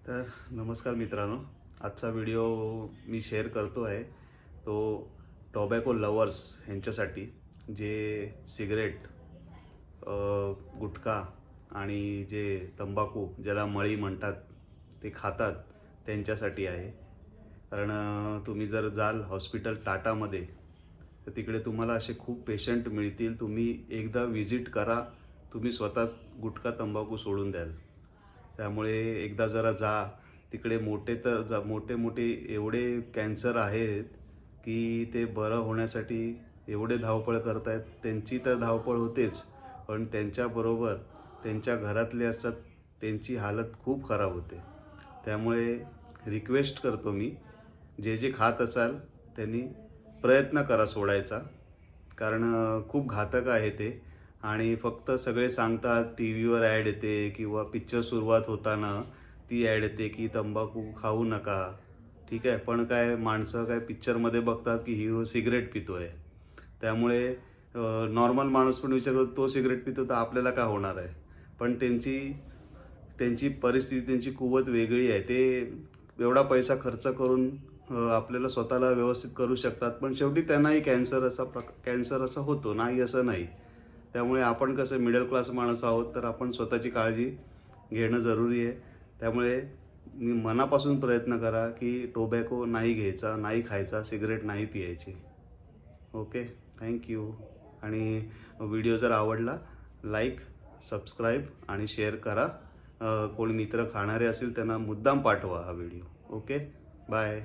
तर नमस्कार मित्रांनो, आजचा व्हिडिओ मी शेअर करतो आहे तो टोबॅको लवर्स ह्यांच्यासाठी जे सिगरेट, गुटखा आणि जे तंबाखू ज्याला मळी म्हणतात ते खातात त्यांच्यासाठी आहे. कारण तुम्ही जर जाल हॉस्पिटल टाटामध्ये तर तिकडे तुम्हाला असे खूप पेशंट मिळतील. तुम्ही एकदा विजिट करा, तुम्ही स्वतःच गुटखा तंबाखू सोडून द्याल. त्यामुळे एकदा जरा जा तिकडे. मोठे मोठे एवढे कॅन्सर आहेत की ते बरं होण्यासाठी एवढे धावपळ करतायत. त्यांची तर धावपळ होतेच, पण त्यांच्याबरोबर त्यांच्या घरातले असतात, त्यांची हालत खूप खराब होते. त्यामुळे रिक्वेस्ट करतो मी, जे जे खात असाल त्यांनी प्रयत्न करा सोडायचा. कारण खूप घातक आहे ते. आणि फक्त सगळे सांगतात, टी व्हीवर ॲड येते किंवा पिक्चर सुरुवात होताना ती ॲड येते की तंबाखू खाऊ नका. ठीक आहे, पण काय माणसं काय पिक्चरमध्ये बघतात की हिरो सिगरेट पितो आहे. त्यामुळे नॉर्मल माणूस पण विचार करतो, तो सिगरेट पितो तर आपल्याला काय होणार आहे. पण त्यांची त्यांची परिस्थिती, त्यांची कुवत वेगळी आहे. ते एवढा पैसा खर्च करून आपल्याला स्वतःला व्यवस्थित करू शकतात, पण शेवटी त्यांनाही कॅन्सर असा होतो, नाही असं नाही. त्यामुळे आपण कसं मिडल क्लास माणसं आहोत, तर आपण स्वतःची काळजी घेणं जरुरी आहे. त्यामुळे मी मनापासून प्रयत्न करा की टोबॅको नाही घ्यायचा, नाही खायचा, सिगरेट नाही पियायची. Okay, thank you. आणि व्हिडिओ जर आवडला लाईक, सबस्क्राईब आणि शेअर करा. कोणी मित्र खाणारे असतील त्यांना मुद्दाम पाठवा हा व्हिडिओ. Okay, bye.